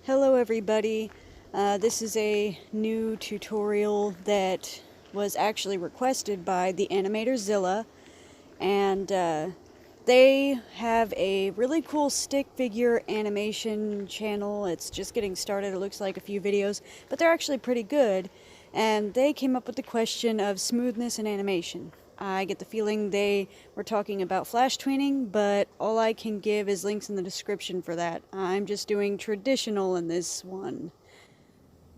Hello everybody, this is a new tutorial that was actually requested by the animator Zilla, and they have a really cool stick figure animation channel. It's just getting started, it looks like a few videos, but they're actually pretty good, and they came up with the question of smoothness in animation. I get the feeling they were talking about flash tweening, but all I can give is links in the description for that. I'm just doing traditional in this one.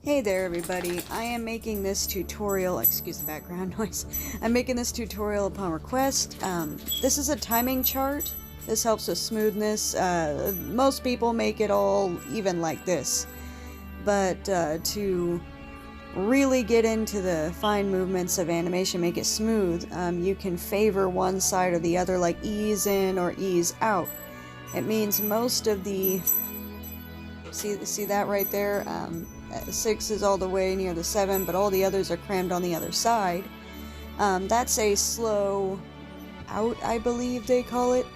Hey there everybody, I am making this tutorial, excuse the background noise, I'm making this tutorial upon request. This is a timing chart. This helps with smoothness. Most people make it all even like this, but to really get into the fine movements of animation, make it smooth, you can favor one side or the other, like ease in or ease out. It means most of the, see that right there, 6 is all the way near the 7, but all the others are crammed on the other side. That's a slow out, I believe they call it,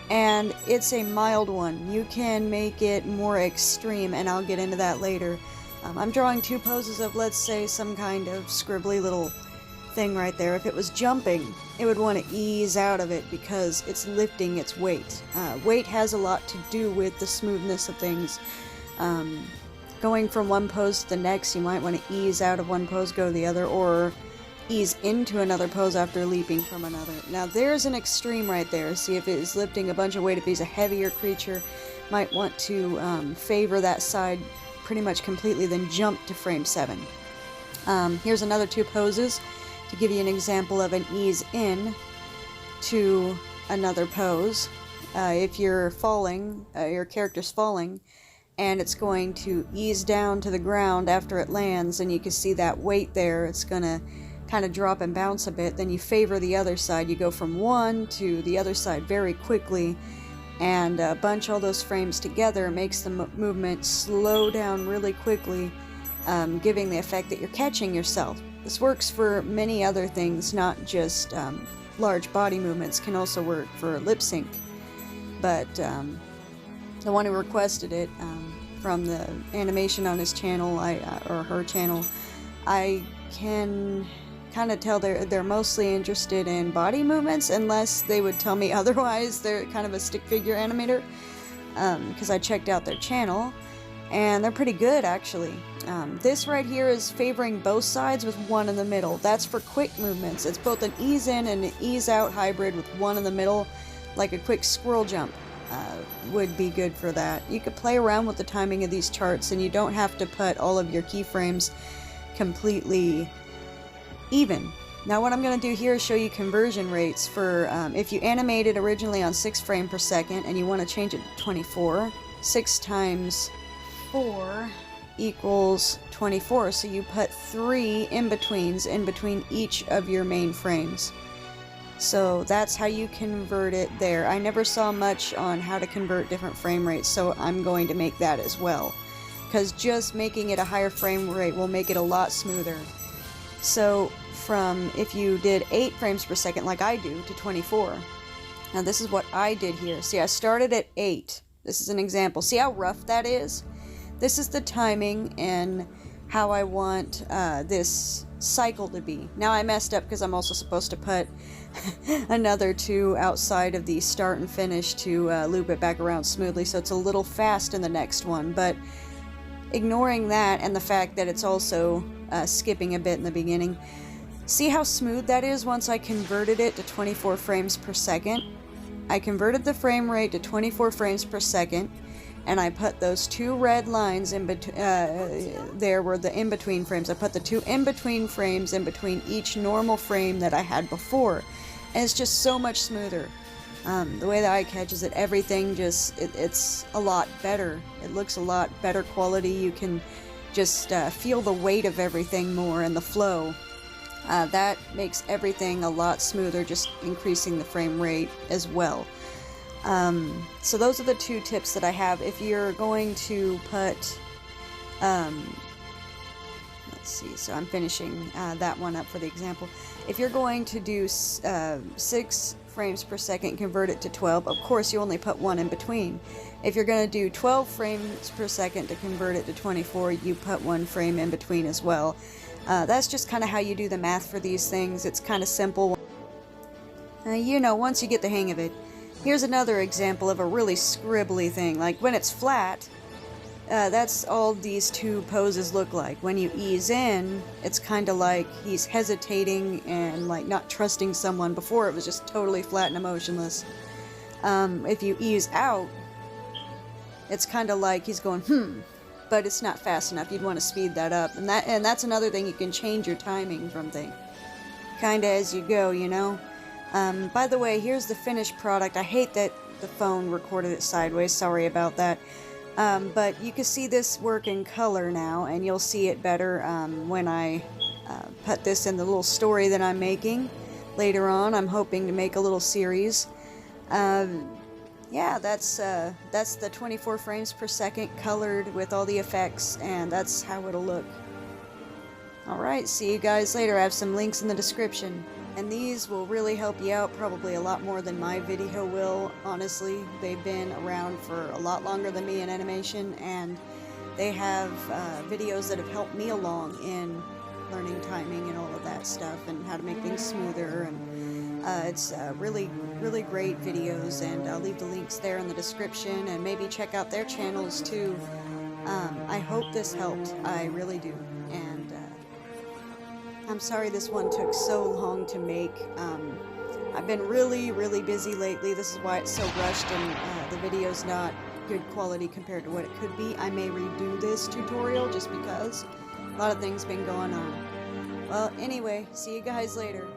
and it's a mild one. You can make it more extreme, and I'll get into that later. I'm drawing two poses of, let's say, some kind of scribbly little thing right there. If it was jumping, it would want to ease out of it because it's lifting its weight. Weight has a lot to do with the smoothness of things. Going from one pose to the next, you might want to ease out of one pose, go to the other, or ease into another pose after leaping from another. Now there's an extreme right there. See, if it is lifting a bunch of weight, if he's a heavier creature, might want to favor that side pretty much completely, then jump to frame 7. Here's another two poses to give you an example of an ease in to another pose. If you're falling, your character's falling, and it's going to ease down to the ground after it lands, and you can see that weight there, it's gonna kind of drop and bounce a bit, then you favor the other side. You go from one to the other side very quickly, and bunch all those frames together. Makes the movement slow down really quickly, giving the effect that you're catching yourself. This works for many other things, not just large body movements. Can also work for lip sync, but the one who requested it from the animation on his channel, or her channel, I can kind of tell they're mostly interested in body movements, unless they would tell me otherwise. They're kind of a stick figure animator, because I checked out their channel, and they're pretty good actually. This right here is favoring both sides with one in the middle. That's for quick movements. It's both an ease in and an ease out hybrid with one in the middle, like a quick squirrel jump. Would be good for that. You could play around with the timing of these charts, and you don't have to put all of your keyframes completely even. Now what I'm going to do here is show you conversion rates for if you animated originally on 6 frames per second and you want to change it to 24. 6 times 4 equals 24, so you put 3 in-betweens in between each of your main frames. So that's how you convert it there. I never saw much on how to convert different frame rates, so I'm going to make that as well, because just making it a higher frame rate will make it a lot smoother. So from, if you did 8 frames per second like I do, to 24. Now this is what I did here. See, I started at 8. This is an example. See how rough that is? This is the timing and how I want this cycle to be. Now I messed up because I'm also supposed to put another 2 outside of the start and finish to loop it back around smoothly, so it's a little fast in the next one. But ignoring that and the fact that it's also skipping a bit in the beginning, see how smooth that is once I converted it to 24 frames per second? I converted the frame rate to 24 frames per second, and I put those 2 red lines in between. There were the in-between frames. I put the 2 in-between frames in between each normal frame that I had before, and it's just so much smoother. The way that I catch is that everything just, it's a lot better. It looks a lot better quality. You can just feel the weight of everything more and the flow. That makes everything a lot smoother, just increasing the frame rate as well. So those are the 2 tips that I have. If you're going to put, let's see, so I'm finishing that one up for the example. If you're going to do 6 frames per second, convert it to 12. Of course, you only put one in between. If you're going to do 12 frames per second to convert it to 24, you put one frame in between as well. That's just kind of how you do the math for these things. It's kind of simple. You know, once you get the hang of it. Here's another example of a really scribbly thing. Like when it's flat, that's all these two poses look like. When you ease in, it's kind of like he's hesitating and like not trusting someone. Before it was just totally flat and emotionless. If you ease out, it's kind of like he's going, but it's not fast enough. You'd want to speed that up. And that's another thing, you can change your timing from things. Kinda as you go, you know? By the way, here's the finished product. I hate that the phone recorded it sideways. Sorry about that. But you can see this work in color now, and you'll see it better when I put this in the little story that I'm making later on. I'm hoping to make a little series. Yeah, that's the 24 frames per second colored with all the effects, and that's how it'll look. Alright, see you guys later. I have some links in the description. And these will really help you out, probably a lot more than my video will, honestly. They've been around for a lot longer than me in animation, and they have videos that have helped me along in learning timing and all of that stuff, and how to make things smoother, and it's really great videos, and I'll leave the links there in the description, and maybe check out their channels too. I hope this helped, I really do, and I'm sorry this one took so long to make. I've been really busy lately. This is why it's so rushed, and the video's not good quality compared to what it could be. I may redo this tutorial just because a lot of things been going on. Well, anyway, see you guys later.